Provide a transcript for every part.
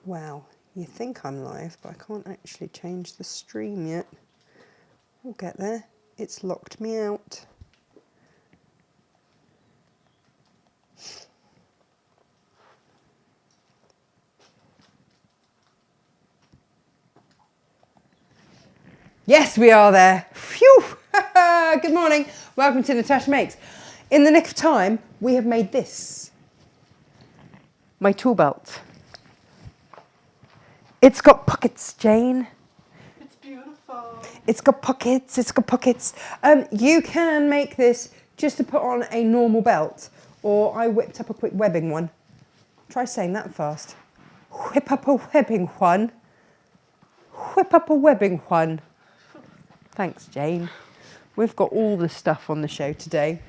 Wow, you think I'm live, but I can't actually change the stream yet. We'll get there. It's locked me out. Yes, we are there. Phew! Good morning. Welcome to Natasha Makes. In the nick of time, we have made this. My tool belt. It's got pockets, Jane. It's beautiful. It's got pockets, it's got pockets. You can make this just to put on a normal belt, or I whipped up a quick webbing one. Try saying that fast. Whip up a webbing one. Whip up a webbing one. Thanks, Jane. We've got all the stuff on the show today.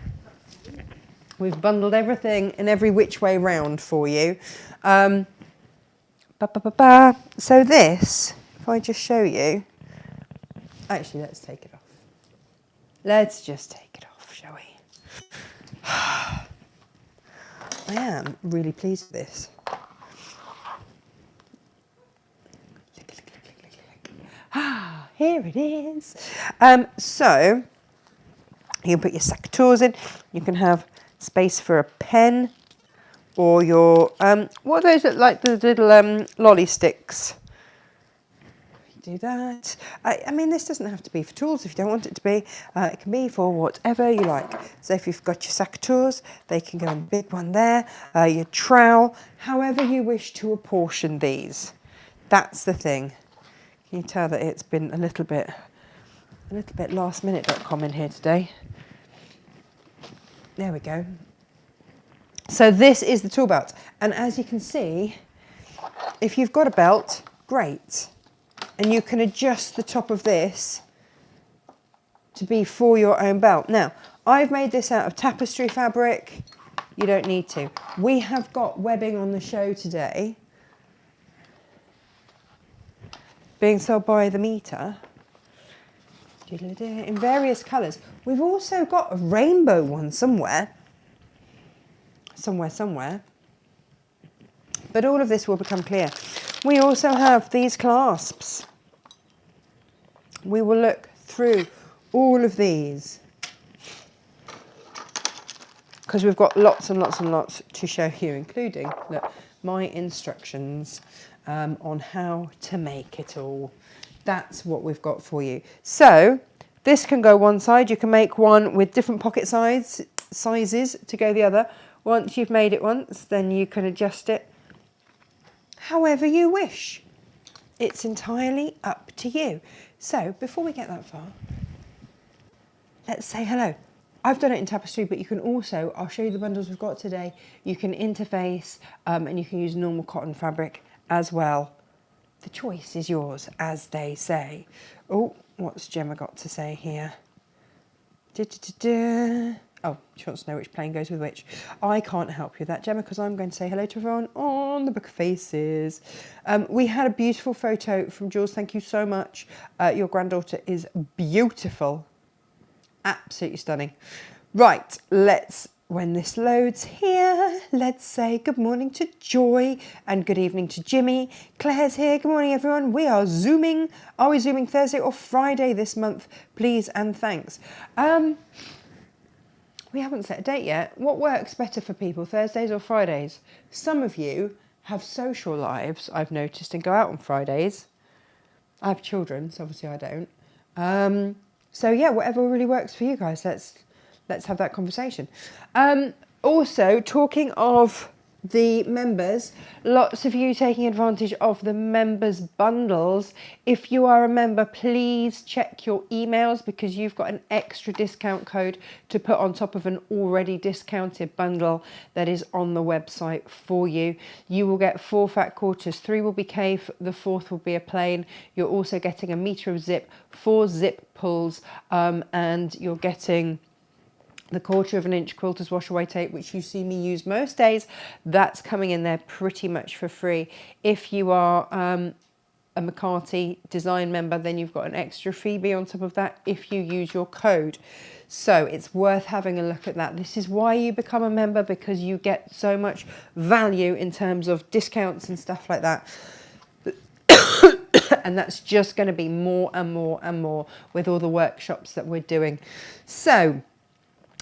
We've bundled everything in every which way round for you. So this, if I just show you, actually let's take it off. Let's just take it off, shall we? I am really pleased with this. Here it is. So you can put your secateurs in. You can have space for a pen or your, what are those that like the little lolly sticks? Do that. I mean, this doesn't have to be for tools if you don't want it to be. It can be for whatever you like. So if you've got your secateurs, they can go in the big one there. Your trowel, however you wish to apportion these. That's the thing. Can you tell that it's been a little bit lastminute.com in here today? There we go. So this is the tool belt. And as you can see, if you've got a belt, great. And you can adjust the top of this to be for your own belt. Now, I've made this out of tapestry fabric. You don't need to. We have got webbing on the show today, being sold by the meter in various colours. We've also got a rainbow one somewhere. But all of this will become clear. We also have these clasps. We will look through all of these because we've got lots and lots and lots to show you, including look, my instructions on how to make it all. That's what we've got for you. So this can go one side. You can make one with different pocket sizes to go the other. Once you've made it once, then you can adjust it however you wish. It's entirely up to you. So before we get that far, let's say hello. I've done it in tapestry, but you can also, I'll show you the bundles we've got today. You can interface and you can use normal cotton fabric as well. The choice is yours, as they say. Oh, what's Gemma got to say here? Oh, she wants to know which plane goes with which. I can't help you with that, Gemma, because I'm going to say hello to everyone on the Book of Faces. We had a beautiful photo from Jules. Thank you so much. Your granddaughter is beautiful. Absolutely stunning. Right, when this loads here, let's say good morning to Joy and good evening to Jimmy. Claire's here. Good morning, everyone. We are Zooming. Are we Zooming Thursday or Friday this month? Please and thanks. We haven't set a date yet. What works better for people, Thursdays or Fridays? Some of you have social lives, I've noticed, and go out on Fridays. I have children, so obviously I don't. So yeah, whatever really works for you guys, let's have that conversation. Also, talking of the members, lots of you taking advantage of the members bundles. If you are a member, please check your emails because you've got an extra discount code to put on top of an already discounted bundle that is on the website for you. You will get 4 fat quarters, 3 will be cave, the 4th will be a plain. You're also getting a metre of zip, 4 zip pulls, and you're getting the 1/4 inch quilter's wash away tape, which you see me use most days. That's coming in there pretty much for free. If you are a McCarthy design member, then you've got an extra freebie on top of that if you use your code. So it's worth having a look at that. This is why you become a member, because you get so much value in terms of discounts and stuff like that. And that's just going to be more and more and more with all the workshops that we're doing. So,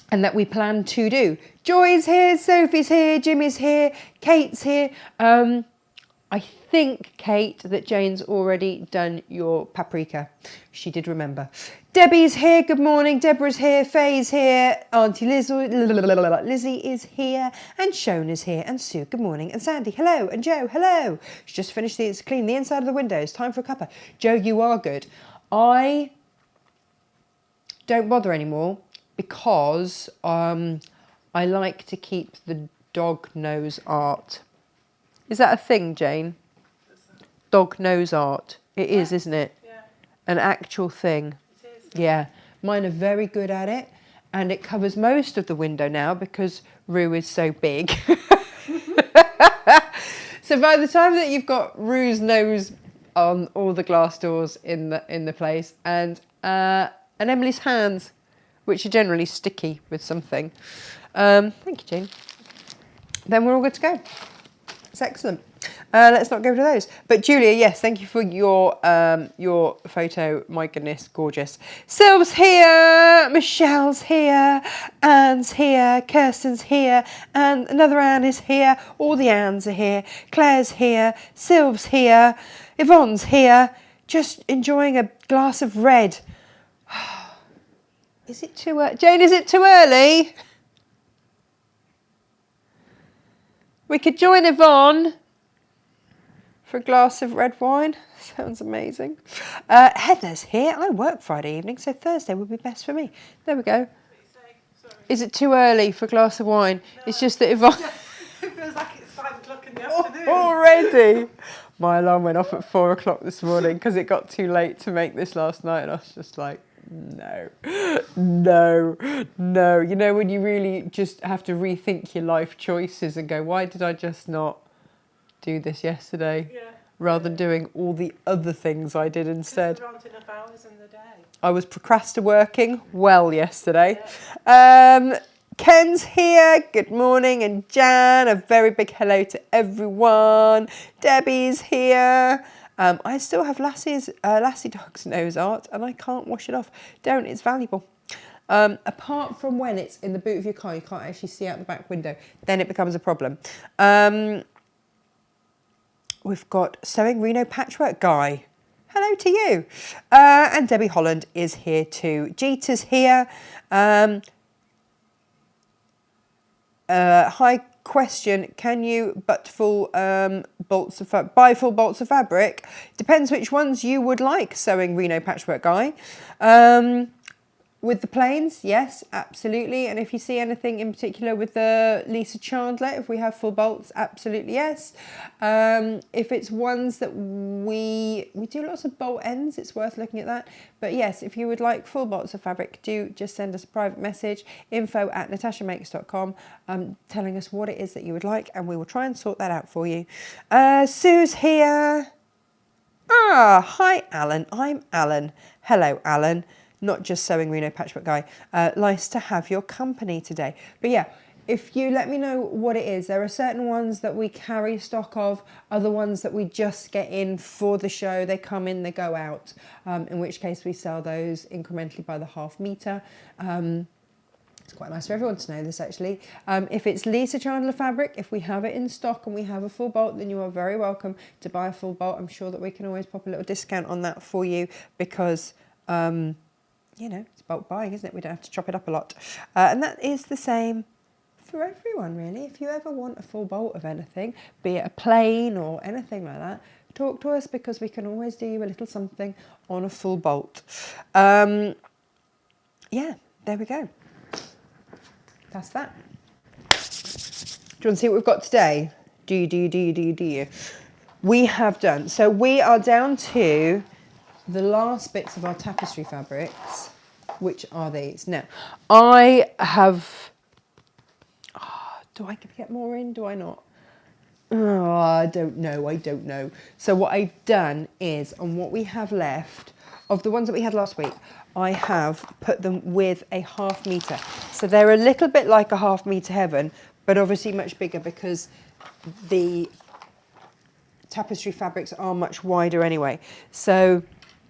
and that we plan to do. Joy's here, Sophie's here, Jimmy's here, Kate's here. I think, Kate, that Jane's already done your paprika. She did remember. Debbie's here. Good morning. Deborah's here. Faye's here. Auntie Lizzie is here. And Shona's here. And Sue, good morning. And Sandy, hello. And Joe, hello. She's just finished cleaning the inside of the windows. Time for a cuppa. Joe, you are good. I don't bother anymore because I like to keep the dog nose art. Is that a thing, Jane? Dog nose art. It is, isn't it? Yeah. An actual thing. It is. Yeah. Mine are very good at it. And it covers most of the window now because Rue is so big. So by the time that you've got Rue's nose on all the glass doors in the place and Emily's hands, which are generally sticky with something. Thank you, Jane. Then we're all good to go. It's excellent. Let's not go to those. But Julia, yes, thank you for your photo. My goodness, gorgeous. Sylv's here, Michelle's here, Anne's here, Kirsten's here, and another Anne is here. All the Annes are here. Claire's here, Sylv's here, Yvonne's here. Just enjoying a glass of red. Is it too early? Jane, is it too early? We could join Yvonne for a glass of red wine. Sounds amazing. Heather's here. I work Friday evening, so Thursday would be best for me. There we go. Is it too early for a glass of wine? No, it's just that Yvonne... It feels like it's 5 o'clock in the afternoon. Already? My alarm went off at 4 o'clock this morning because it got too late to make this last night, and I was just like, no. You know, when you really just have to rethink your life choices and go, why did I just not do this yesterday? Yeah. Rather than doing all the other things I did instead. There aren't enough hours in the day. I was procrastinating well yesterday. Yeah. Ken's here. Good morning. And Jan, a very big hello to everyone. Debbie's here. I still have Lassie Dog's nose art and I can't wash it off. Don't, it's valuable. Apart from when it's in the boot of your car, you can't actually see out the back window. Then it becomes a problem. We've got Sewing Reno Patchwork Guy. Hello to you. And Debbie Holland is here too. Jeeta's here. Hi, question. Can you buy full bolts of fabric? Depends which ones you would like, Sewing Reno Patchwork Guy. With the plains, yes, absolutely. And if you see anything in particular with the Lisa Chandler, if we have full bolts, absolutely yes. If it's ones that we do lots of bolt ends, it's worth looking at that. But yes, if you would like full bolts of fabric, do just send us a private message, info@natashamakes.com, telling us what it is that you would like, and we will try and sort that out for you. Sue's here. Hi, Alan. I'm Alan. Hello, Alan. Not just Sewing Reno Patchwork Guy. Nice to have your company today. But yeah, if you let me know what it is, there are certain ones that we carry stock of, other ones that we just get in for the show. They come in, they go out, in which case we sell those incrementally by the half metre. It's quite nice for everyone to know this actually. If it's Lisa Chandler fabric, if we have it in stock and we have a full bolt, then you are very welcome to buy a full bolt. I'm sure that we can always pop a little discount on that for you because... you know, it's bulk buying, isn't it? We don't have to chop it up a lot. And that is the same for everyone, really. If you ever want a full bolt of anything, be it a plain or anything like that, talk to us because we can always do you a little something on a full bolt. Yeah, there we go. That's that. Do you want to see what we've got today? Do you? We have done. So we are down to... the last bits of our tapestry fabrics, which are these. Now, I have... do I get more in? Do I not? I don't know. So what I've done is, on what we have left, of the ones that we had last week, I have put them with a half metre. So they're a little bit like a half metre heaven, but obviously much bigger because the tapestry fabrics are much wider anyway. So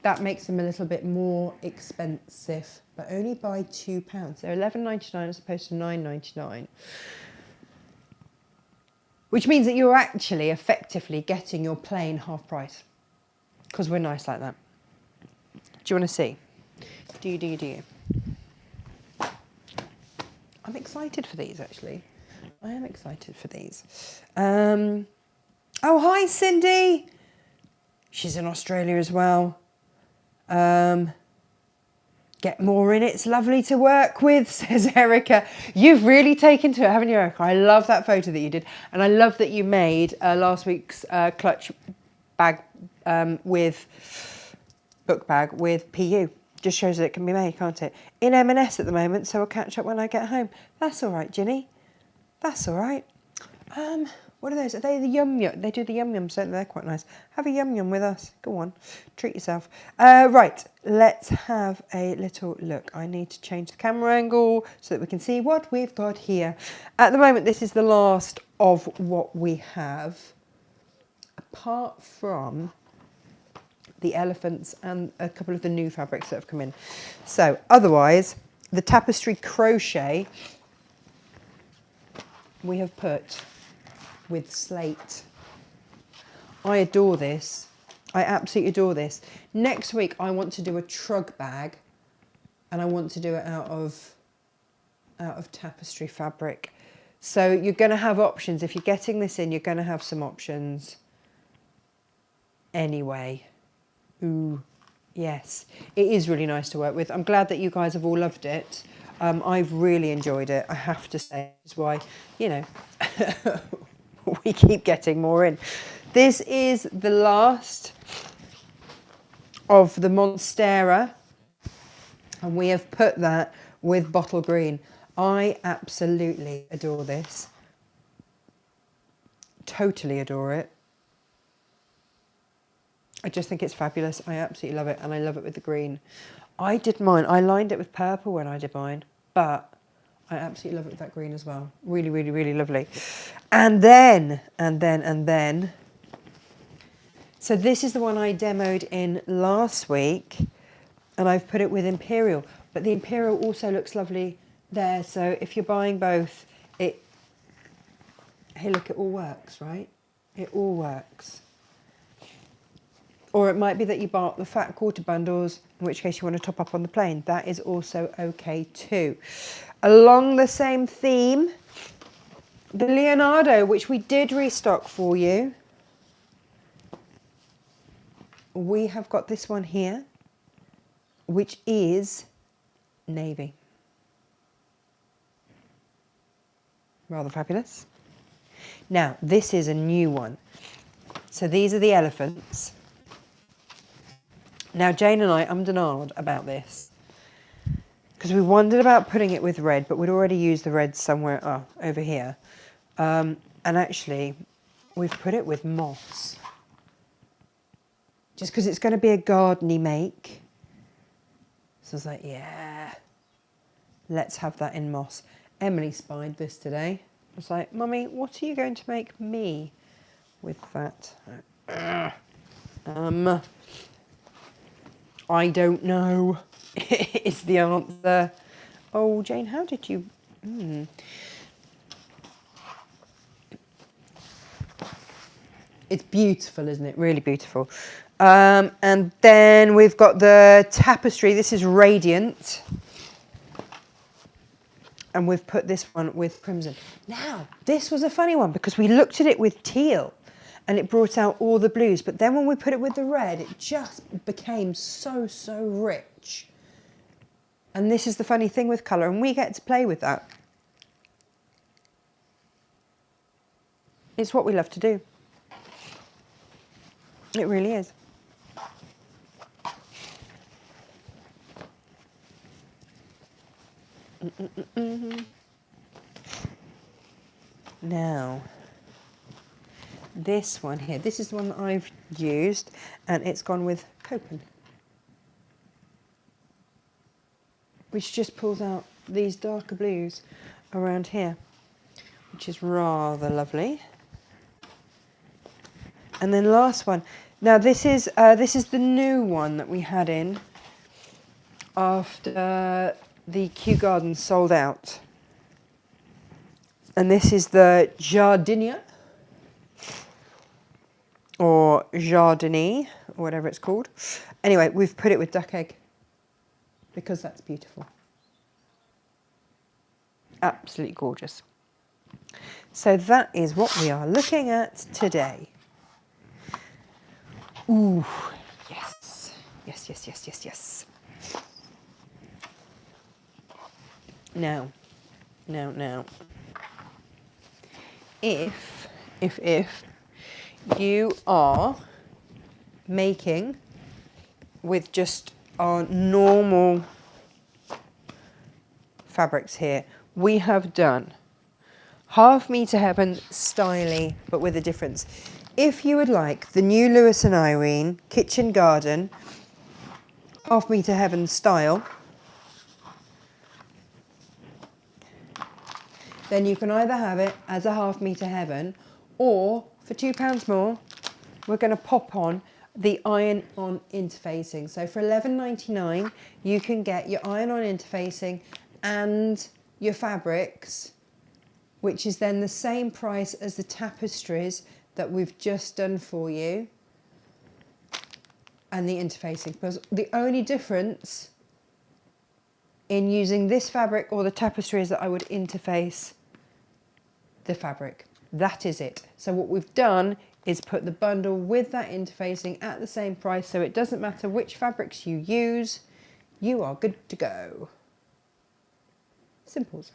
that makes them a little bit more expensive, but only by £2. They're £11.99 as opposed to £9.99. Which means that you're actually effectively getting your plain half price. Because we're nice like that. Do you want to see? Do you? I'm excited for these, actually. I am excited for these. Oh, hi, Cindy. She's in Australia as well. Get more in, it's lovely to work with, says Erica. You've really taken to it, haven't you, Erica? I love that photo that you did. And I love that you made last week's clutch bag book bag with PU. Just shows that it can be made, can't it? In M&S at the moment, so I'll catch up when I get home. That's all right, Ginny. That's all right. What are those? Are they the yum yum? They do the yum yums, don't they? They're quite nice. Have a yum yum with us. Go on, treat yourself. Right, let's have a little look. I need to change the camera angle so that we can see what we've got here. At the moment, this is the last of what we have, apart from the elephants and a couple of the new fabrics that have come in. So otherwise, the tapestry crochet we have put with slate. I adore this. I absolutely adore this. Next week I want to do a trug bag, and I want to do it out of tapestry fabric. So you're going to have options. If you're getting this in, you're going to have some options anyway. Ooh, yes. It is really nice to work with. I'm glad that you guys have all loved it. I've really enjoyed it, I have to say. That's why, you know, we keep getting more in. This is the last of the Monstera, and we have put that with bottle green. I absolutely adore this. Totally adore it. I just think it's fabulous. I absolutely love it, and I love it with the green. I did mine. I lined it with purple when I did mine, but I absolutely love it with that green as well. Really, really, really lovely. And then, so this is the one I demoed in last week, and I've put it with Imperial. But the Imperial also looks lovely there. So if you're buying both, hey, look, it all works, right? It all works. Or it might be that you bought the fat quarter bundles, in which case you want to top up on the plain. That is also okay too. Along the same theme, the Leonardo, which we did restock for you. We have got this one here, which is navy. Rather fabulous. Now, this is a new one. So these are the elephants. Now, Jane and I ummed and ahed about this because we wondered about putting it with red, but we'd already used the red somewhere over here. And actually, we've put it with moss. Just because it's going to be a gardeny make. So I was like, yeah, let's have that in moss. Emily spied this today. I was like, Mummy, what are you going to make me with that? I don't know, is the answer. Oh, Jane, how did you... It's beautiful, isn't it? Really beautiful. And then we've got the tapestry. This is Radiant. And we've put this one with crimson. Now, this was a funny one because we looked at it with teal and it brought out all the blues. But then when we put it with the red, it just became so, so rich. And this is the funny thing with colour, and we get to play with that. It's what we love to do. It really is. Now, this one here, this is the one that I've used, and it's gone with Copen, which just pulls out these darker blues around here, which is rather lovely. And then last one. Now this is the new one that we had in after the Kew Gardens sold out. And this is the Jardinier, or Jardini, or whatever it's called. Anyway, we've put it with duck egg because that's beautiful. Absolutely gorgeous. So that is what we are looking at today. Ooh, yes. Yes, yes, yes, yes, yes. Now. If you are making with just our normal fabrics here, we have done half meter heaven styly, but with a difference. If you would like the new Lewis and Irene kitchen garden half meter heaven style, then you can either have it as a half meter heaven, or for £2 more, we're going to pop on the iron-on interfacing. So for £11.99, you can get your iron-on interfacing and your fabrics, which is then the same price as the tapestries that we've just done for you, and the interfacing. Because the only difference in using this fabric or the tapestry is that I would interface the fabric. That is it. So what we've done is put the bundle with that interfacing at the same price, so it doesn't matter which fabrics you use, you are good to go. Simples.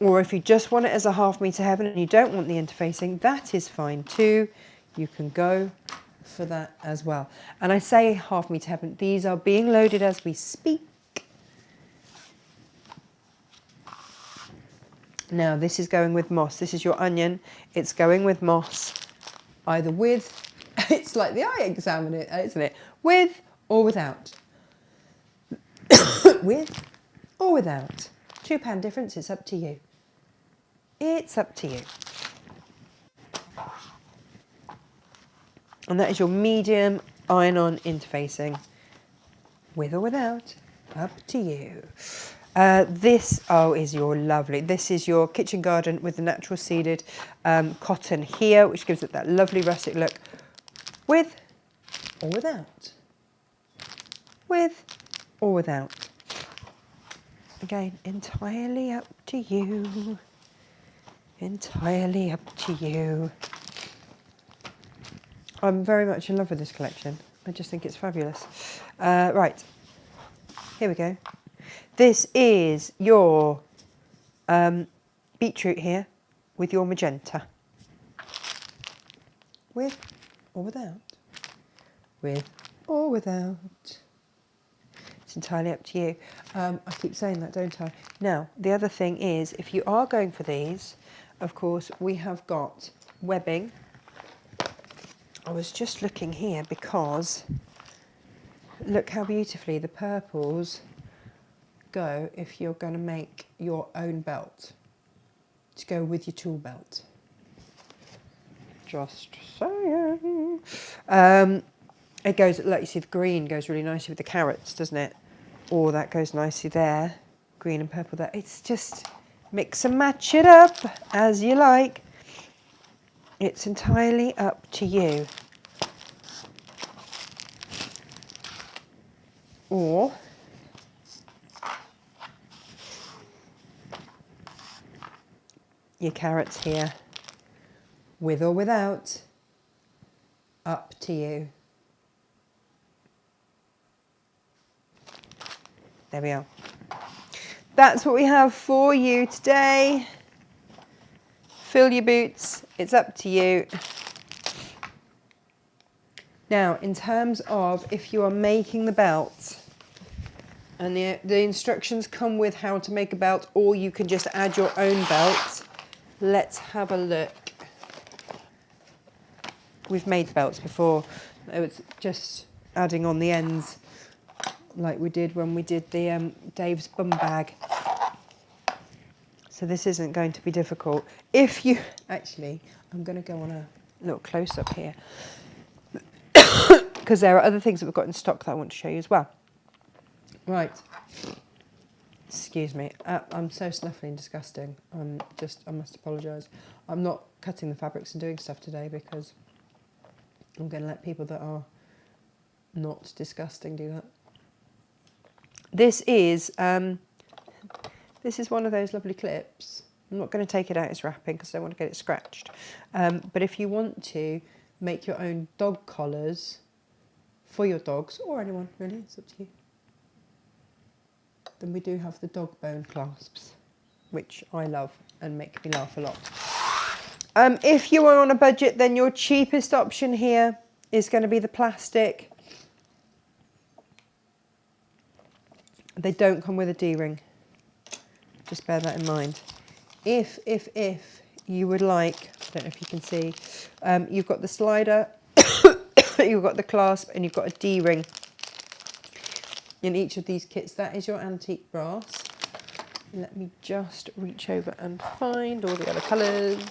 Or if you just want it as a half meter heaven and you don't want the interfacing, that is fine too. You can go for that as well. And I say half meter heaven, these are being loaded as we speak. Now this is going with moss. This is your onion. It's going with moss, either with, it's like the eye exam, isn't it? With or without. With or without. £2 difference, it's up to you. It's up to you. And that is your medium iron-on interfacing. With or without, up to you. This is your lovely, this is your kitchen garden with the natural seeded cotton here, which gives it that lovely rustic look. With or without. With or without. Again, entirely up to you. Entirely up to you. I'm very much in love with this collection. I just think it's fabulous. Right, here we go. This is your beetroot here with your magenta. With or without? With or without? It's entirely up to you. I keep saying that, don't I? Now, the other thing is, if you are going for these, of course, we have got webbing. I was just looking here because look how beautifully the purples go if you're going to make your own belt to go with your tool belt. Just saying. It goes, like you see, the green goes really nicely with the carrots, doesn't it? Or that goes nicely there, green and purple there. It's just mix and match it up as you like. It's entirely up to you. Or your carrots here, with or without, up to you. There we are. That's what we have for you today. Fill your boots, it's up to you. Now, in terms of if you are making the belt, and the instructions come with how to make a belt, or you can just add your own belt. Let's have a look. We've made belts before. It's just adding on the ends like we did when we did the Dave's bum bag. So this isn't going to be difficult. If you, actually, I'm going to go on a little close up here because there are other things that we've got in stock that I want to show you as well. Right. Excuse me. I'm so snuffly and disgusting. I must apologise. I'm not cutting the fabrics and doing stuff today because I'm going to let people that are not disgusting do that. This is one of those lovely clips. I'm not going to take it out as wrapping because I don't want to get it scratched. But if you want to make your own dog collars for your dogs, or anyone really, it's up to you, then we do have the dog bone clasps, which I love and make me laugh a lot. If you are on a budget, then your cheapest option here is going to be the plastic. They don't come with a D-ring. Just bear that in mind. If you would like, I don't know if you can see, you've got the slider, you've got the clasp, and you've got a D-ring in each of these kits. That is your antique brass. Let me just reach over and find all the other colours.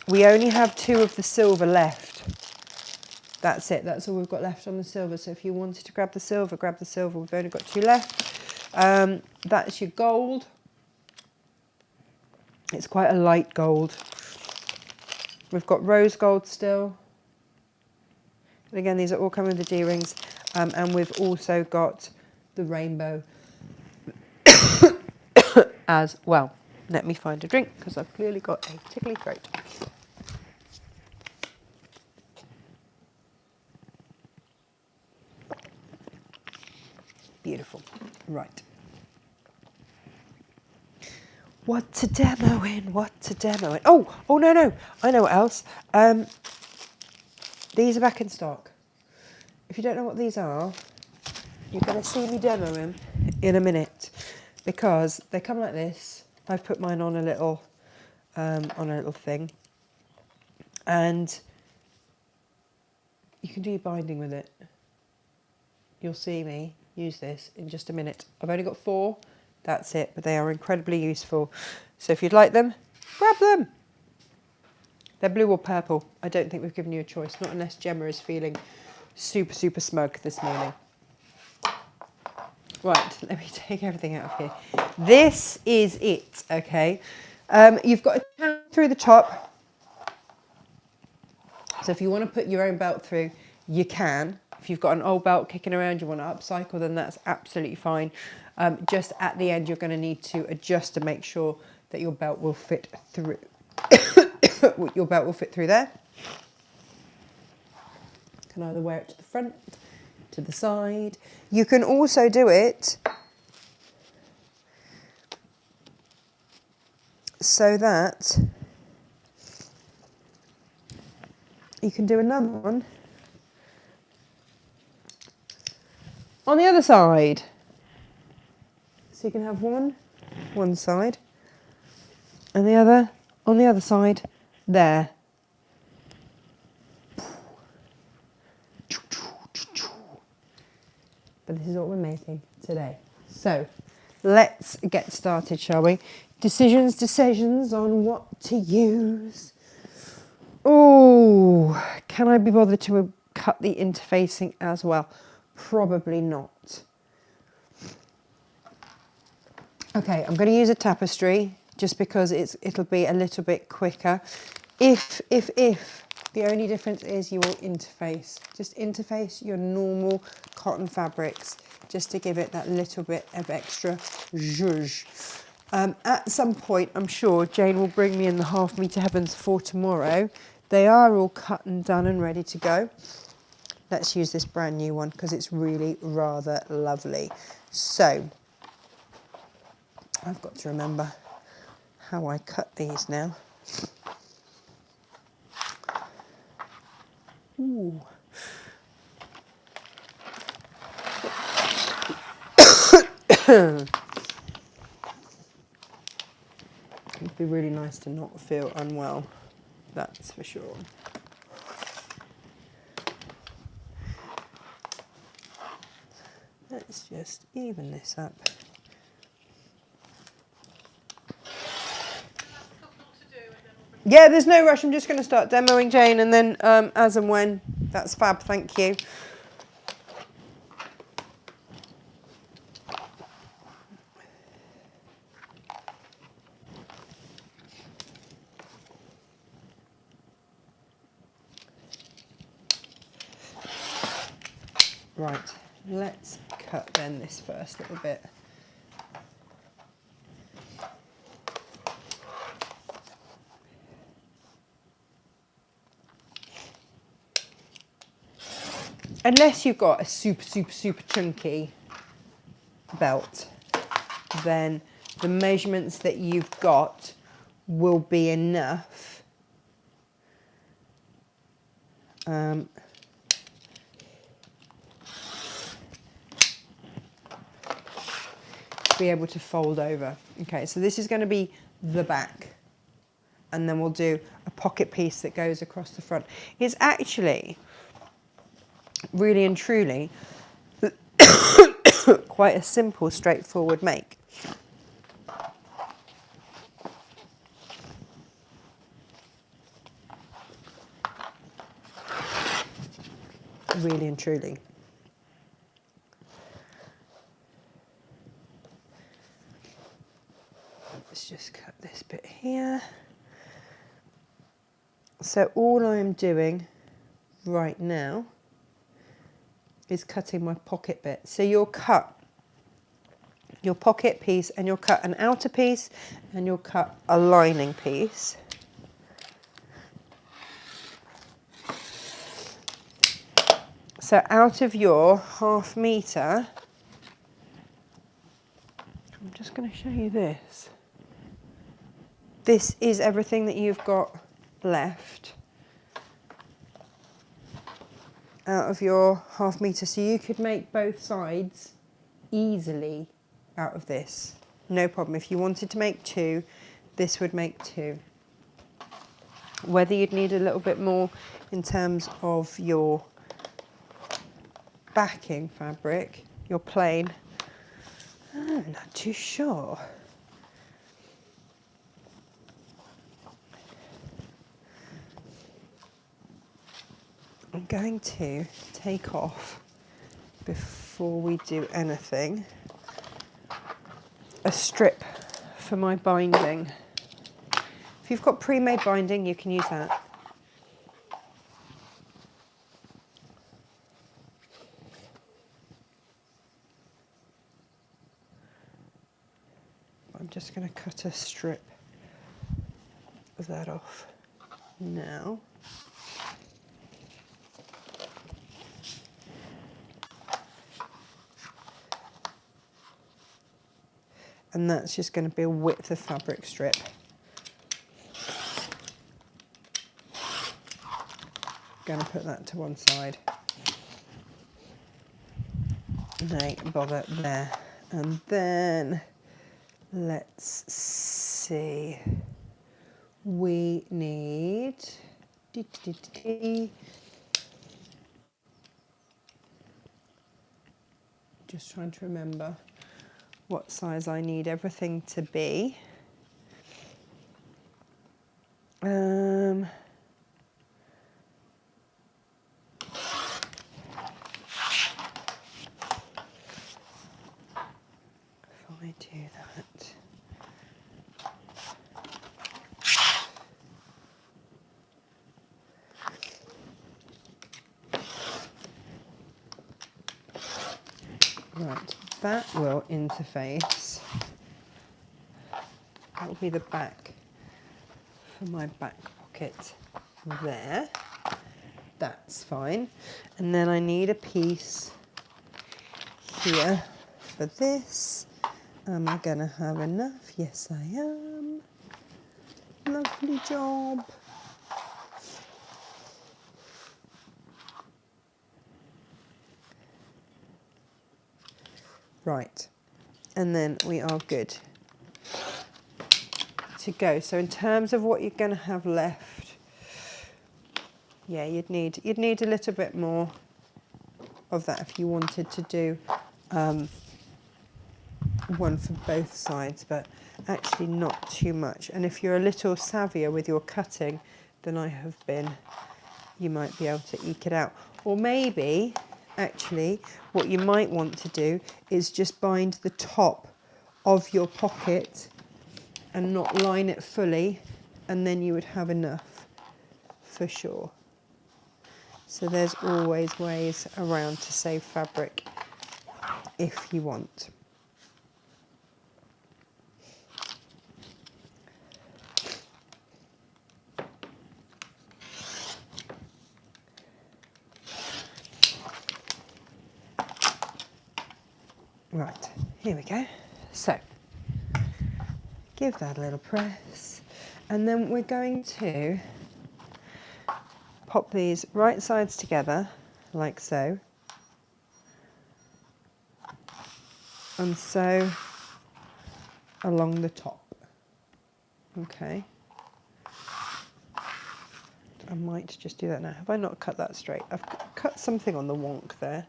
We only have 2 of the silver left. That's it, that's all we've got left on the silver. So if you wanted to grab the silver, grab the silver. We've only got 2 left. That's your gold. It's quite a light gold. We've got rose gold still. And again, these are all coming with the D-rings. And we've also got the rainbow as well. Let me find a drink because I've clearly got a tickly throat. Beautiful. Right. What to demo in? What to demo in? Oh, no. I know what else. These are back in stock. If you don't know what these are, you're going to see me demo them in a minute because they come like this. I've put mine on a little thing, and you can do your binding with it. You'll see me use this in just a minute. I've only got 4. That's it, but they are incredibly useful. So if you'd like them, grab them. They're blue or purple. I don't think we've given you a choice, not unless Gemma is feeling super, super smug this morning. Right, let me take everything out of here. This is it, okay? You've got a channel through the top. So if you want to put your own belt through, you can. If you've got an old belt kicking around, you want to upcycle, then that's absolutely fine. Just at the end, you're going to need to adjust to make sure that your belt will fit through. Your belt will fit through there. You can either wear it to the front, to the side. You can also do it so that you can do another one on the other side. So you can have one side, and the other on the other side, there. But this is what we're making today. So let's get started, shall we? Decisions on what to use. Oh, can I be bothered to cut the interfacing as well? Probably not. Okay, I'm going to use a tapestry just because it'll be a little bit quicker. If the only difference is you will interface. Just interface your normal cotton fabrics just to give it that little bit of extra zhuzh. At some point, I'm sure Jane will bring me in the half metre heavens for tomorrow. They are all cut and done and ready to go. Let's use this brand new one because it's really rather lovely. So I've got to remember how I cut these now. Ooh. It'd be really nice to not feel unwell, that's for sure. Let's just even this up. Yeah, there's no rush. I'm just going to start demoing, Jane, and then as and when. That's fab, thank you. Right, let's cut then this first little bit. Unless you've got a super, super, super chunky belt, then the measurements that you've got will be enough. To be able to fold over. Okay, so this is going to be the back, and then we'll do a pocket piece that goes across the front. It's actually really and truly quite a simple, straightforward make. Really and truly. Let's just cut this bit here. So all I'm doing right now is cutting my pocket bit. So you'll cut your pocket piece, and you'll cut an outer piece, and you'll cut a lining piece. So out of your 1/2 metre, I'm just going to show you this. This is everything that you've got left out of your 1/2 metre. So you could make both sides easily out of this. No problem. If you wanted to make 2, this would make 2. Whether you'd need a little bit more in terms of your backing fabric, your plain, I'm not too sure. I'm going to take off, before we do anything, a strip for my binding. If you've got pre-made binding, you can use that. I'm just going to cut a strip of that off now. And that's just going to be a width of fabric strip. Going to put that to one side. No bother there. And then let's see. We need just trying to remember what size I need everything to be. If I do that. Right, that will interface. That will be the back for my back pocket there. That's fine. And then I need a piece here for this. Am I gonna have enough? Yes, I am. Lovely job. Right, and then we are good to go. So in terms of what you're going to have left, yeah, you'd need a little bit more of that if you wanted to do one for both sides. But actually not too much. And if you're a little savvier with your cutting than I have been, you might be able to eke it out. Or maybe, actually, what you might want to do is just bind the top of your pocket and not line it fully, and then you would have enough for sure. So there's always ways around to save fabric if you want. Right, here we go. So, give that a little press, and then we're going to pop these right sides together, like so, and sew along the top. Okay. I might just do that now. Have I not cut that straight? I've cut something on the wonk there.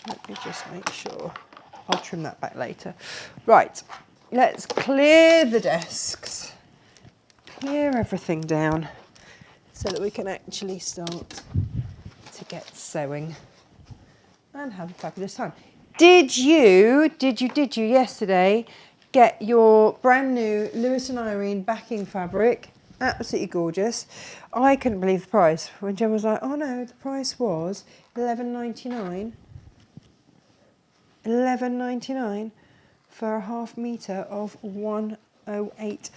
Let me just make sure. I'll trim that back later. Right, let's clear the desks. Clear everything down so that we can actually start to get sewing and have a fabulous time. Did you yesterday get your brand new Lewis and Irene backing fabric? Absolutely gorgeous. I couldn't believe the price when Jen was like, oh no, the price was £11.99. £11.99 for a ½ metre of 108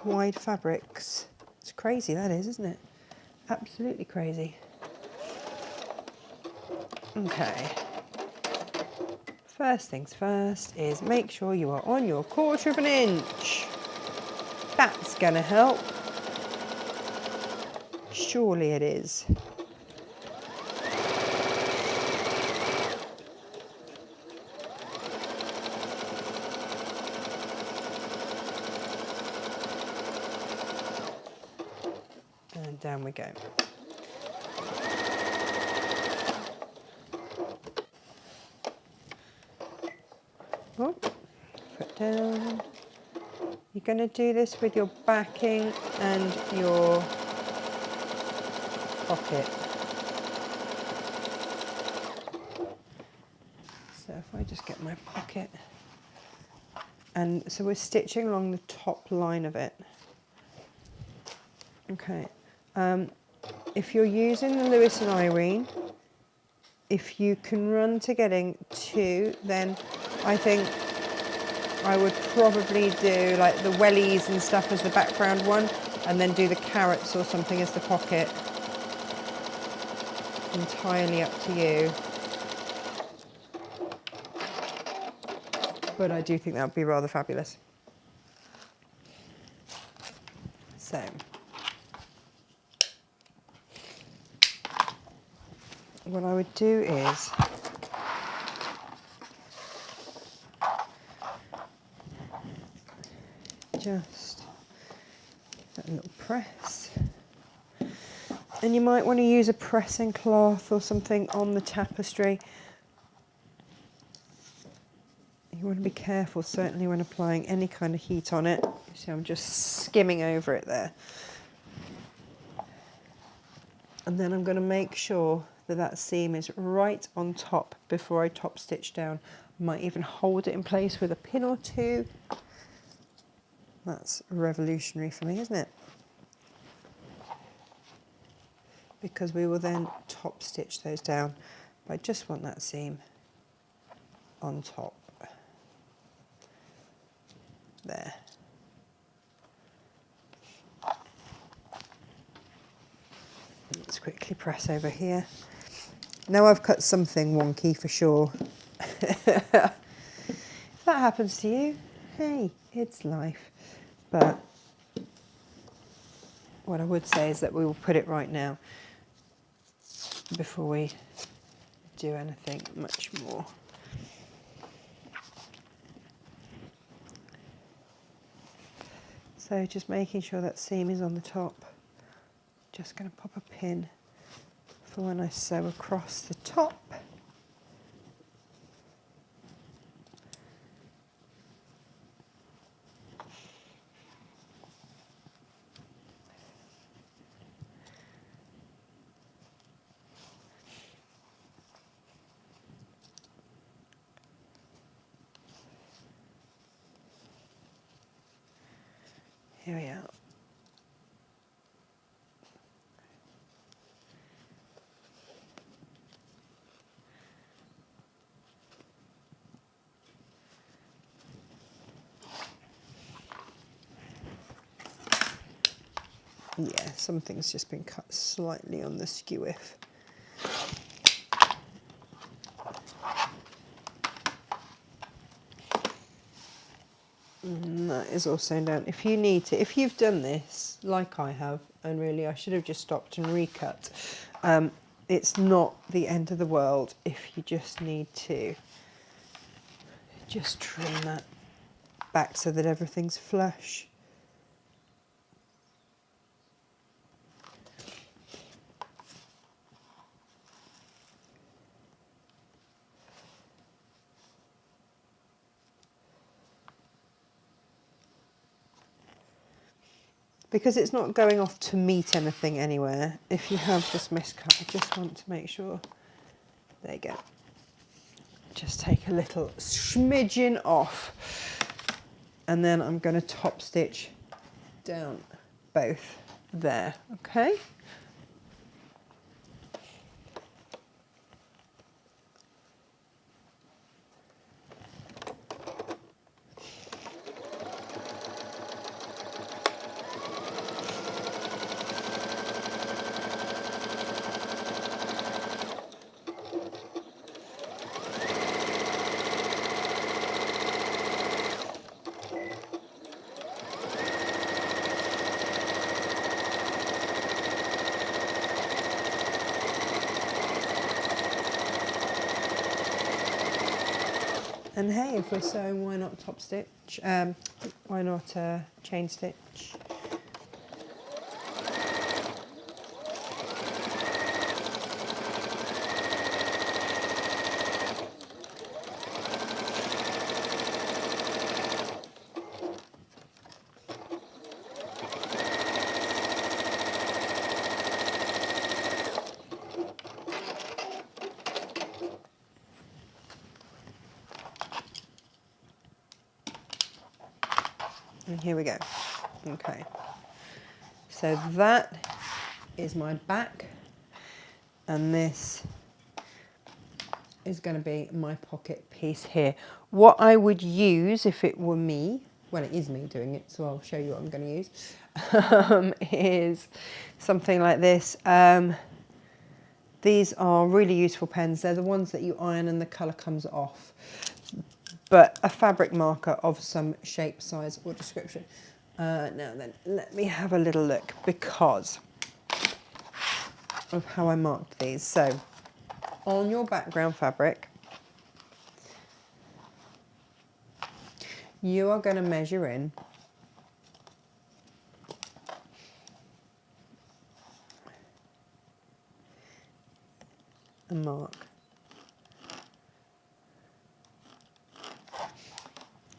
wide fabrics. It's crazy, that is, isn't it? Absolutely crazy. Okay. First things first is make sure you are on your 1/4 inch. That's going to help. Surely it is. And down we go. Oh, foot down. You're going to do this with your backing and your pocket. So if I just get my pocket, and so we're stitching along the top line of it. Okay. If you're using the Lewis and Irene, if you can run to getting 2, then I think I would probably do like the wellies and stuff as the background one, and then do the carrots or something as the pocket. Entirely up to you. But I do think that would be rather fabulous. So, what I would do is just that little press, and you might want to use a pressing cloth or something on the tapestry. You want to be careful, certainly when applying any kind of heat on it. So I'm just skimming over it there. And then I'm going to make sure that that seam is right on top before I top stitch down. I might even hold it in place with a pin or 2. That's revolutionary for me, isn't it? Because we will then top stitch those down. But I just want that seam on top. There. Let's quickly press over here. Now I've cut something wonky for sure. If that happens to you, hey, it's life. But what I would say is that we will put it right now before we do anything much more. So just making sure that seam is on the top. Just going to pop a pin for when I sew across the top. Here we are. Yeah, something's just been cut slightly on the skew-if. And that is all sewn down. If you need to, if you've done this, like I have, and really I should have just stopped and recut, it's not the end of the world if you just need to just trim that back so that everything's flush. Because it's not going off to meet anything anywhere, if you have just miscut, I just want to make sure, there you go. Just take a little smidgen off. And then I'm going to top stitch down both there, okay? And hey, if we're sewing, why not top stitch? Why not chain stitch? And here we go. Okay. So that is my back, and this is going to be my pocket piece here. What I would use if it were me, well, it is me doing it, so I'll show you what I'm going to use, is something like this. These are really useful pens. They're the ones that you iron and the colour comes off. But a fabric marker of some shape, size or description. Now then, let me have a little look because of how I marked these. So, on your background fabric, you are going to measure in and mark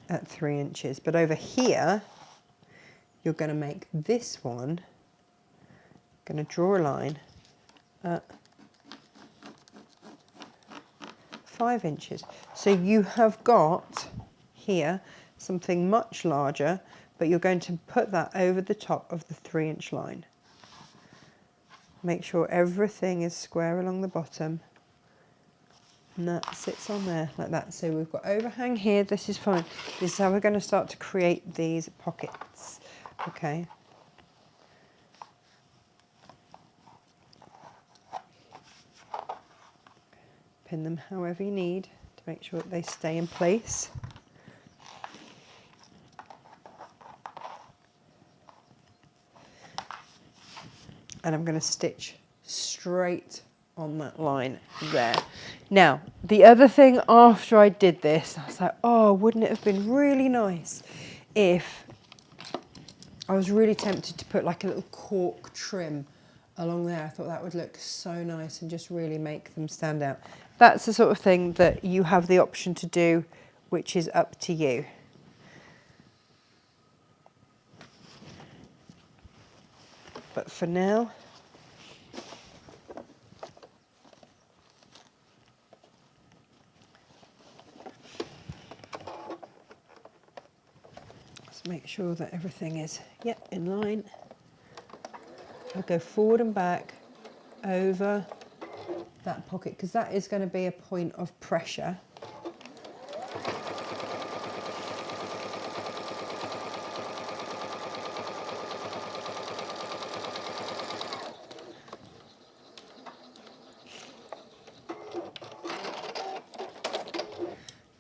at 3 inches. But over here, you're going to make this one, going to draw a line at 5 inches. So you have got here something much larger, but you're going to put that over the top of the 3-inch line. Make sure everything is square along the bottom, and that sits on there like that. So we've got overhang here, this is fine. This is how we're going to start to create these pockets, okay? Pin them however you need to make sure that they stay in place. And I'm going to stitch straight on that line there. Now, the other thing after I did this, I was like, oh, wouldn't it have been really nice if I was really tempted to put like a little cork trim along there. I thought that would look so nice and just really make them stand out. That's the sort of thing that you have the option to do, which is up to you. But for now, let's make make sure that everything is, yep, in line. I'll go forward and back over that pocket because that is going to be a point of pressure.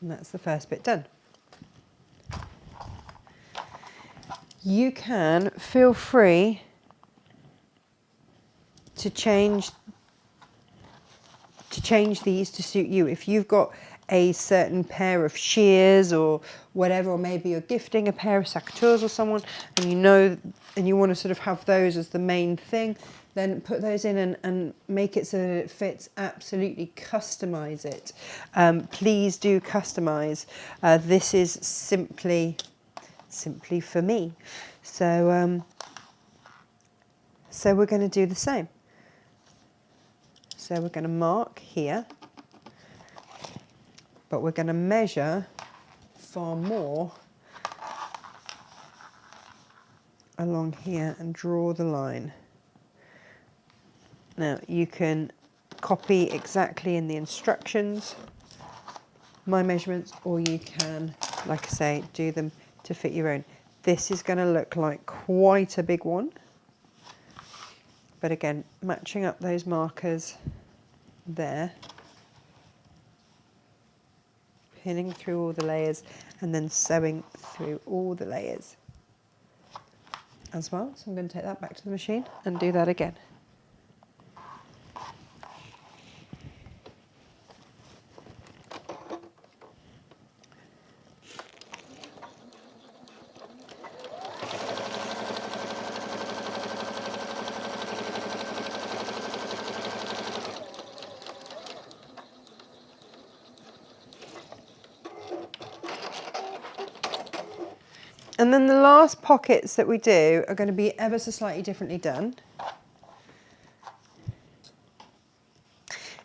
And that's the first bit done. You can feel free to change these to suit you. If you've got a certain pair of shears or whatever, or maybe you're gifting a pair of secateurs or someone and you know, and you want to sort of have those as the main thing, then put those in and make it so that it fits. Absolutely customize it. Please do customize. This is simply for me. So, so we're going to do the same. So we're going to mark here, but we're going to measure far more along here and draw the line. Now you can copy exactly in the instructions my measurements, or you can, like I say, do them to fit your own. This is going to look like quite a big one, but again, matching up those markers there, pinning through all the layers and then sewing through all the layers as well. So I'm going to take that back to the machine and do that again. And then the last pockets that we do are going to be ever so slightly differently done.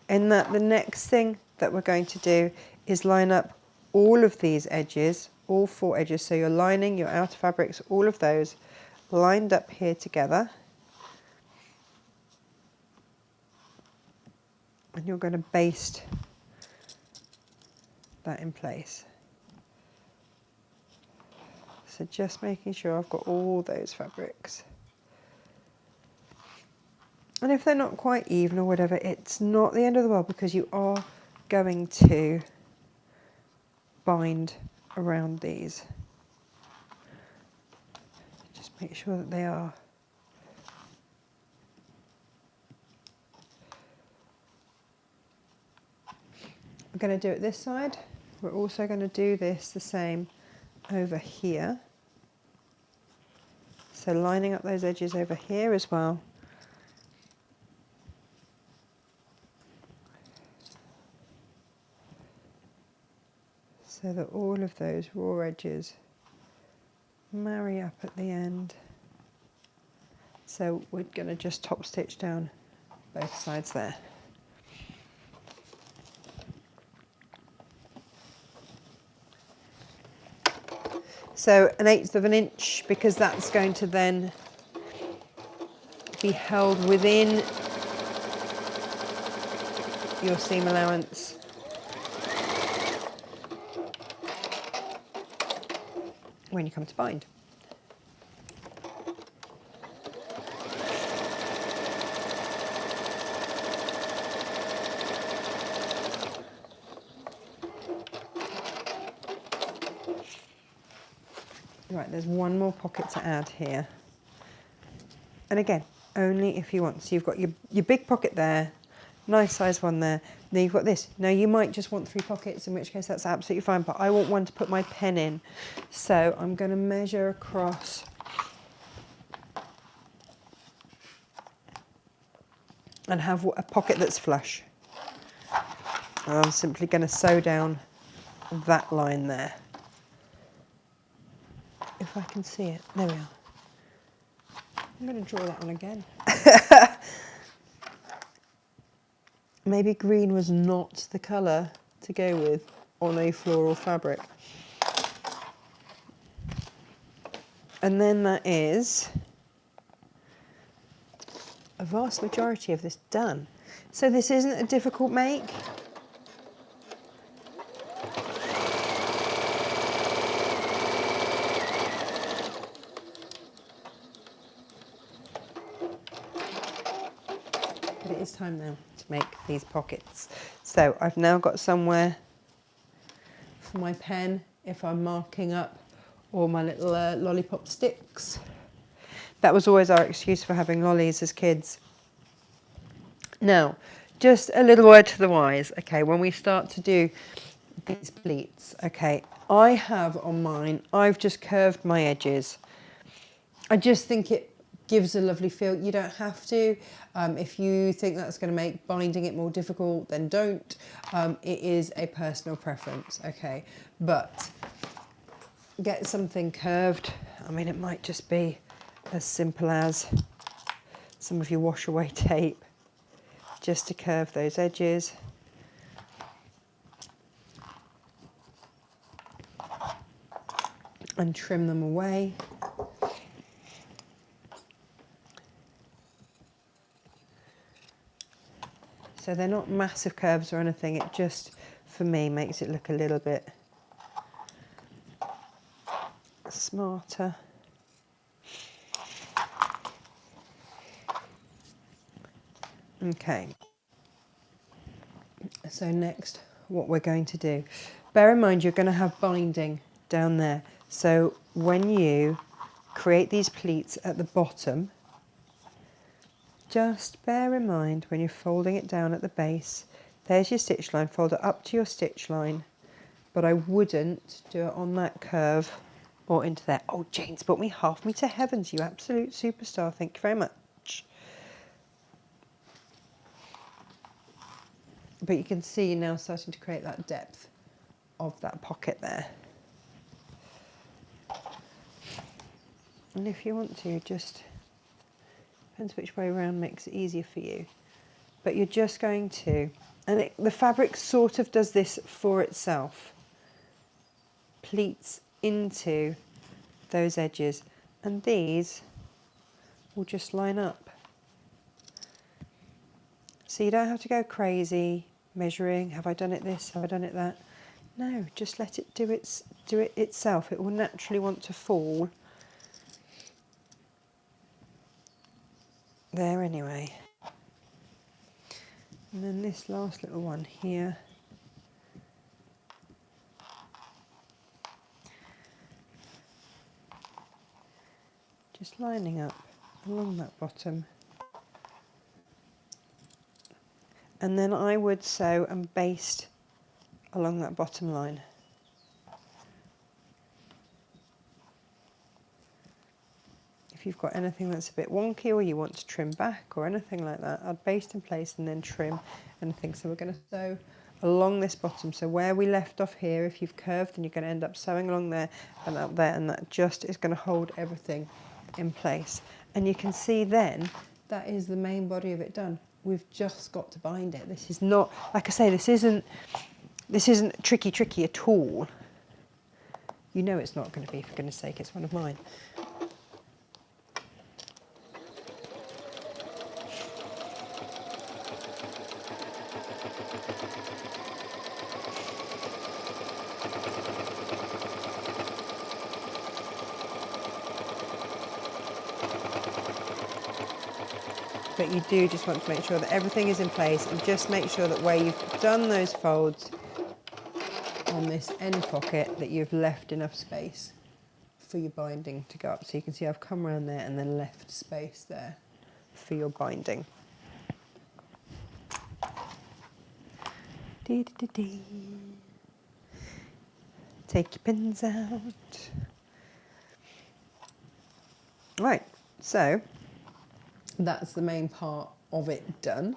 In that the next thing that we're going to do is line up all of these edges, all 4 edges. So you're lining your outer fabrics, all of those lined up here together. And you're going to baste that in place. So just making sure I've got all those fabrics. And if they're not quite even or whatever, it's not the end of the world because you are going to bind around these. Just make sure that they are. We're going to do it this side. We're also going to do this the same over here. So lining up those edges over here as well. So that all of those raw edges marry up at the end. So we're going to just top stitch down both sides there. So 1/8 of an inch, because that's going to then be held within your seam allowance. When you come to bind. Right, there's one more pocket to add here. And again, only if you want. So you've got your big pocket there, nice size one there. Then you've got this. Now you might just want 3 pockets, in which case that's absolutely fine, but I want one to put my pen in. So I'm going to measure across and have a pocket that's flush. And I'm simply going to sew down that line there. If I can see it. There we are. I'm going to draw that one again. Maybe green was not the colour to go with on a floral fabric. And then that is a vast majority of this done. So this isn't a difficult make. But it is time now to make these pockets. So I've now got somewhere for my pen if I'm marking up all my little lollipop sticks. That was always our excuse for having lollies as kids. Now, just a little word to the wise, okay, when we start to do these pleats, okay, I have on mine, I've just curved my edges. I just think it gives a lovely feel. You don't have to. If you think that's going to make binding it more difficult, then don't. It is a personal preference, okay, but get something curved. I mean, it might just be as simple as some of your wash away tape just to curve those edges. And trim them away. So they're not massive curves or anything, it just, for me, makes it look a little bit smarter. Okay, so next what we're going to do, bear in mind you're going to have binding down there, so when you create these pleats at the bottom, just bear in mind when you're folding it down at the base, there's your stitch line, fold it up to your stitch line, but I wouldn't do it on that curve or into there. Oh, Jane's brought me half me to heavens, you absolute superstar, thank you very much. But you can see now starting to create that depth of that pocket there. And if you want to, just, depends which way around makes it easier for you. But you're just going to, and the fabric sort of does this for itself. Pleats into those edges, and these will just line up. So you don't have to go crazy measuring, have I done it this, have I done it that? No, just let it do it itself. It will naturally want to fall there anyway. And then this last little one here, just lining up along that bottom. And then I would sew and baste along that bottom line. If you've got anything that's a bit wonky or you want to trim back or anything like that, I'd baste in place and then trim anything. So we're going to sew along this bottom. So where we left off here, if you've curved, then you're going to end up sewing along there and up there, and that just is going to hold everything in place. And you can see then that is the main body of it done. We've just got to bind it. This is not, like I say, this isn't tricky at all. You know it's not going to be, for goodness sake, it's one of mine. But you do just want to make sure that everything is in place, and just make sure that where you've done those folds on this end pocket that you've left enough space for your binding to go up. So you can see I've come around there and then left space there for your binding. Dee, dee, dee, dee. Take your pins out. Right, so that's the main part of it done.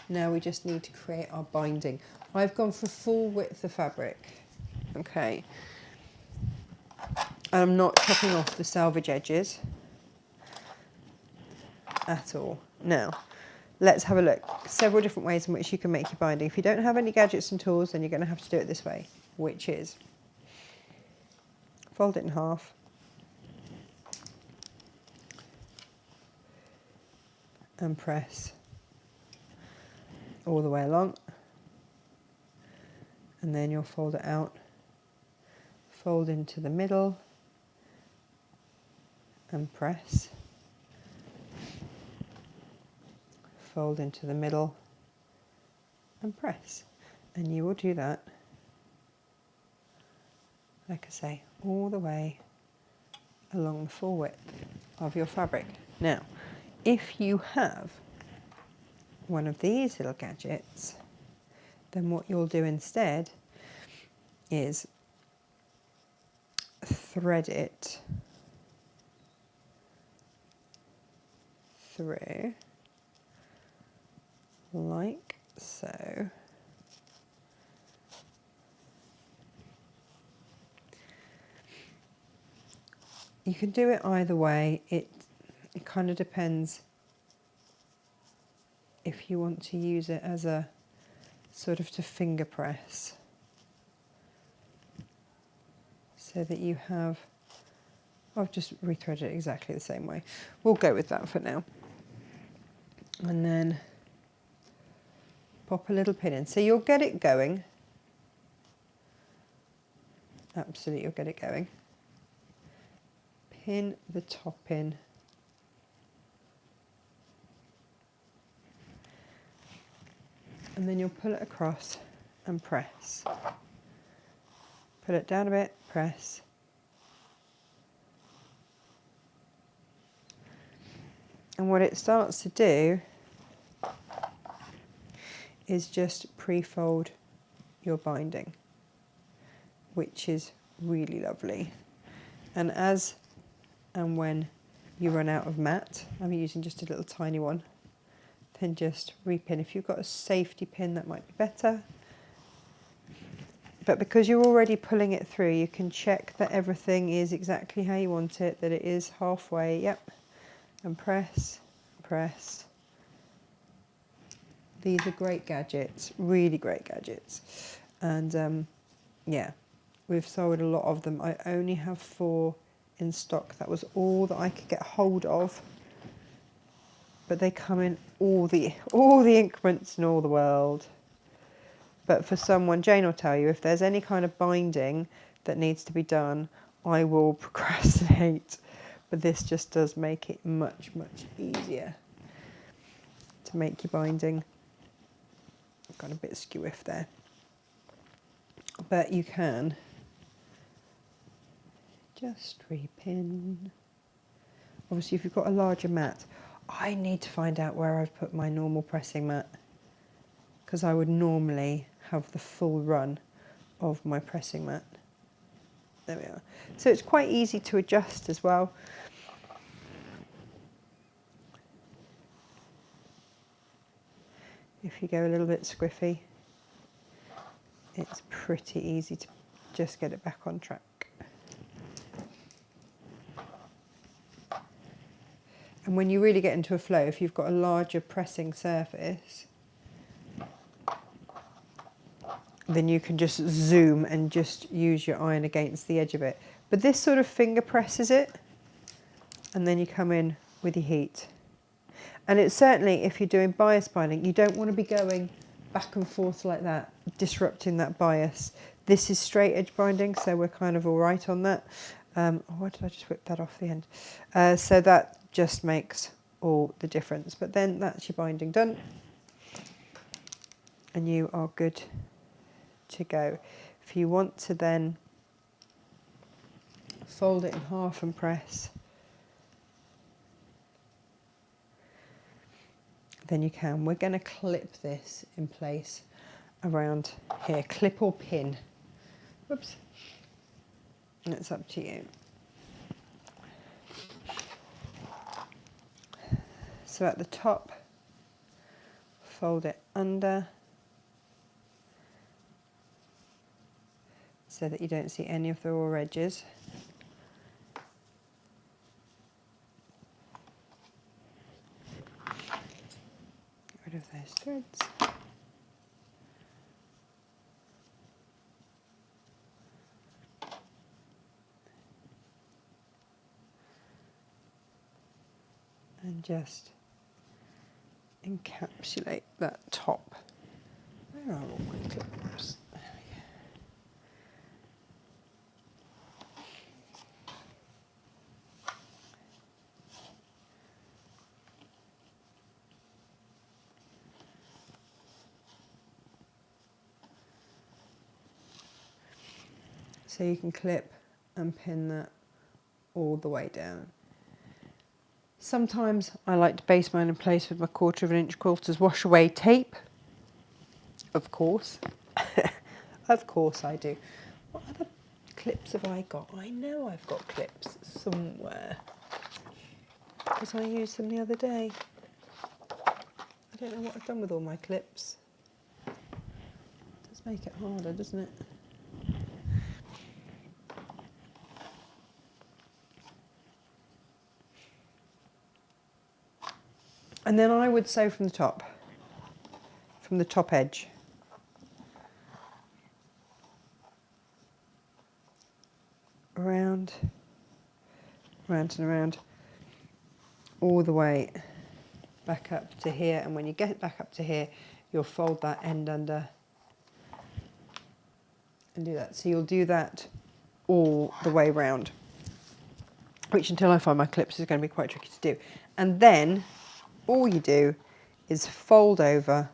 Now we just need to create our binding. I've gone for full width of fabric, okay. I'm not chopping off the selvage edges at all. Now, let's have a look. Several different ways in which you can make your binding. If you don't have any gadgets and tools, then you're going to have to do it this way, which is fold it in half, and press all the way along, and then you'll fold it out, fold into the middle and press, fold into the middle and press, and you will do that, like I say, all the way along the full width of your fabric. Now, if you have one of these little gadgets, then what you'll do instead is thread it through like so. You can do it either way. It kind of depends if you want to use it as a sort of to finger press, so that you have, I've just rethreaded it exactly the same way. We'll go with that for now. And then pop a little pin in. So you'll get it going. Absolutely, you'll get it going. Pin the top in. And then you'll pull it across and press. Pull it down a bit, press. And what it starts to do is just pre-fold your binding, which is really lovely. And as and when you run out of mat, I'm using just a little tiny one, then just repin. If you've got a safety pin, that might be better. But because you're already pulling it through, you can check that everything is exactly how you want it, that it is halfway, yep. And press, press. These are great gadgets, really great gadgets. And yeah, we've sold a lot of them. I only have 4 in stock. That was all that I could get hold of. But they come in all the increments in all the world. But for someone, Jane will tell you, if there's any kind of binding that needs to be done, I will procrastinate. But this just does make it much, much easier to make your binding. I've got a bit skew-iff there. But you can just repin. Obviously, if you've got a larger mat, I need to find out where I've put my normal pressing mat, because I would normally have the full run of my pressing mat. There we are. So it's quite easy to adjust as well. If you go a little bit squiffy, it's pretty easy to just get it back on track. And when you really get into a flow, if you've got a larger pressing surface, then you can just zoom and just use your iron against the edge of it. But this sort of finger presses it, and then you come in with your heat. And it's certainly, if you're doing bias binding, you don't want to be going back and forth like that, disrupting that bias. This is straight edge binding, so we're kind of all right on that. Oh, why did I just whip that off the end? So that just makes all the difference. But then that's your binding done, and you are good to go. If you want to then fold it in half and press, then you can. We're going to clip this in place around here. Clip or pin. Whoops. It's up to you. So at the top, fold it under so that you don't see any of the raw edges. Get rid of those threads. And just encapsulate that top. Where are all my clips? There we go. So you can clip and pin that all the way down. Sometimes I like to base mine in place with my 1/4 inch quilter's wash away tape. Of course. Of course I do. What other clips have I got? I know I've got clips somewhere. Because I used them the other day. I don't know what I've done with all my clips. It does make it harder, doesn't it? And then I would sew from the top edge. Around, round and around, all the way back up to here. And when you get back up to here, you'll fold that end under and do that. So you'll do that all the way round, which until I find my clips is going to be quite tricky to do. And then all you do is fold over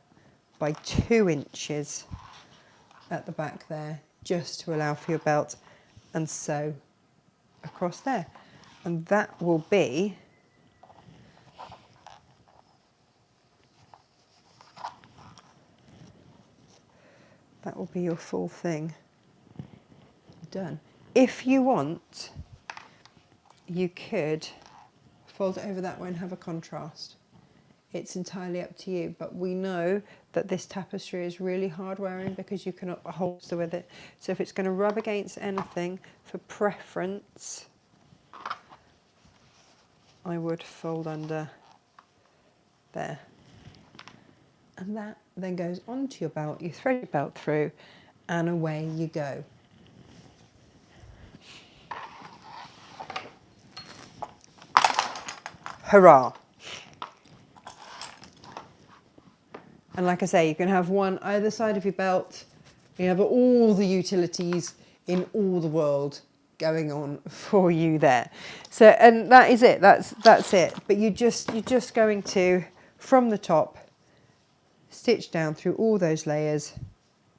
by 2 inches at the back there, just to allow for your belt, and sew across there. And that will be your full thing done. If you want, you could fold it over that way and have a contrast. It's entirely up to you, but we know that this tapestry is really hard wearing because you cannot holster with it. So if it's going to rub against anything, for preference, I would fold under there. And that then goes onto your belt. You thread your belt through and away you go. Hurrah! And like I say, you can have one either side of your belt. You have all the utilities in all the world going on for you there. So, and that is it. That's it. But you're just going to, from the top, stitch down through all those layers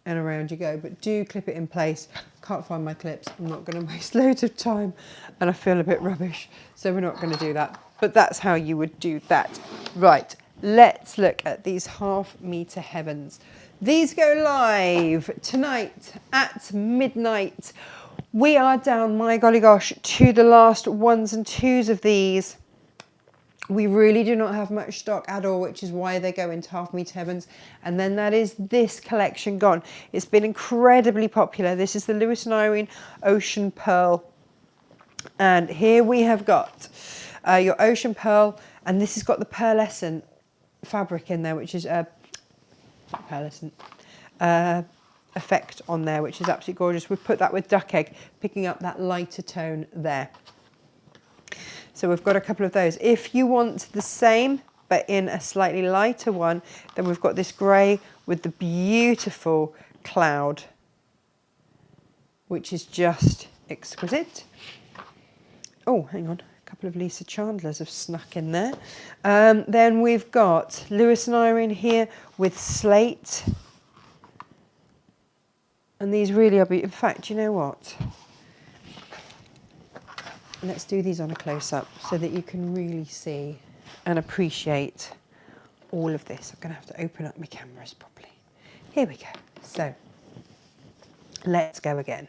and around you go. But do clip it in place. Can't find my clips. I'm not going to waste loads of time and I feel a bit rubbish. So we're not going to do that. But that's how you would do that. Right. Let's look at these 1/2 metre heavens. These go live tonight at midnight. We are down, my golly gosh, to the last 1s and 2s of these. We really do not have much stock at all, which is why they go into 1/2 metre heavens. And then that is this collection gone. It's been incredibly popular. This is the Lewis and Irene Ocean Pearl. And here we have got your Ocean Pearl, and this has got the pearlescent fabric in there, which is pearlescent effect on there, which is absolutely gorgeous. We've put that with duck egg, picking up that lighter tone there. So we've got a couple of those. If you want the same but in a slightly lighter one, then we've got this grey with the beautiful cloud, which is just exquisite. Oh, hang on. A couple of Lisa Chandlers have snuck in there. Then we've got Lewis and Irene here with slate. And these really are beautiful. In fact, you know what? Let's do these on a close-up so that you can really see and appreciate all of this. I'm going to have to open up my cameras properly. Here we go. So, let's go again.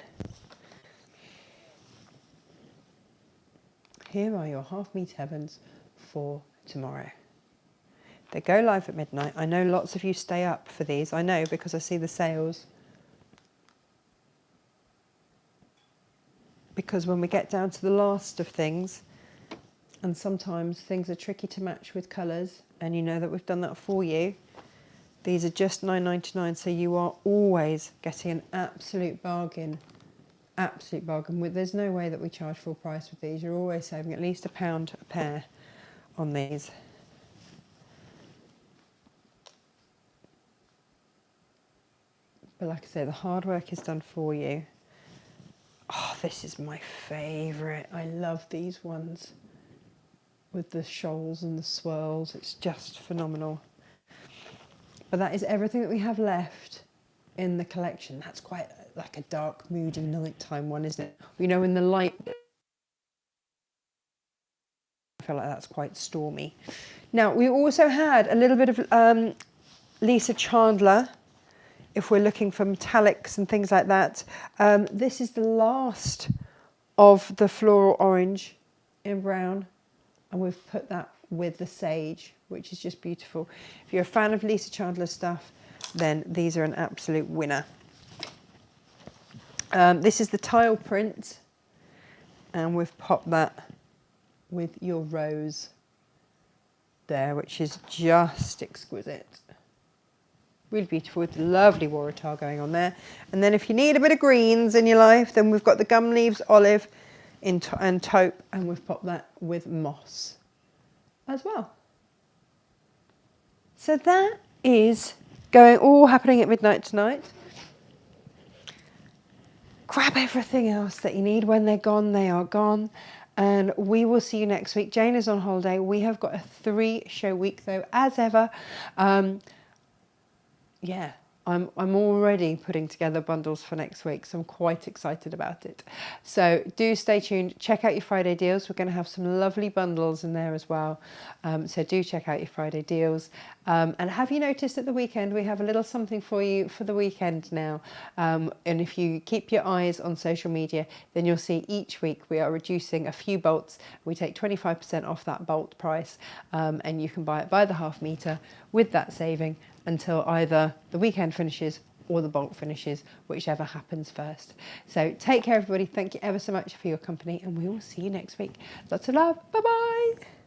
Here are your 1/2 metre heavens for tomorrow. They go live at midnight. I know lots of you stay up for these. I know because I see the sales. Because when we get down to the last of things, and sometimes things are tricky to match with colours, and you know that we've done that for you, these are just £9.99, so you are always getting an absolute bargain. Absolute bargain. There's no way that we charge full price with these. You're always saving at least £1 a pair on these. But like I say, the hard work is done for you. Oh, this is my favourite. I love these ones with the shoals and the swirls. It's just phenomenal. But that is everything that we have left in the collection. That's quite like a dark, moody nighttime one, isn't it? You know, in the light, I feel like that's quite stormy. Now, we also had a little bit of Lisa Chandler, if we're looking for metallics and things like that. This is the last of the floral orange in brown, and we've put that with the sage, which is just beautiful. If you're a fan of Lisa Chandler's stuff, then these are an absolute winner. This is the tile print, and we've popped that with your rose there, which is just exquisite. Really beautiful with lovely waratah going on there. And then if you need a bit of greens in your life, then we've got the gum leaves, olive and taupe, and we've popped that with moss as well. So that is all happening at midnight tonight. Grab everything else that you need. When they're gone, they are gone. And we will see you next week. Jane is on holiday. We have got a 3-show week though, as ever. Yeah, I'm already putting together bundles for next week, so I'm quite excited about it. So do stay tuned. Check out your Friday deals. We're going to have some lovely bundles in there as well. So do check out your Friday deals. And have you noticed at the weekend we have a little something for you for the weekend now? And if you keep your eyes on social media, then you'll see each week we are reducing a few bolts. We take 25% off that bolt price, and you can buy it by the half metre with that saving until either the weekend finishes or the bolt finishes, whichever happens first. So take care, everybody. Thank you ever so much for your company, and we will see you next week. Lots of love. Bye-bye.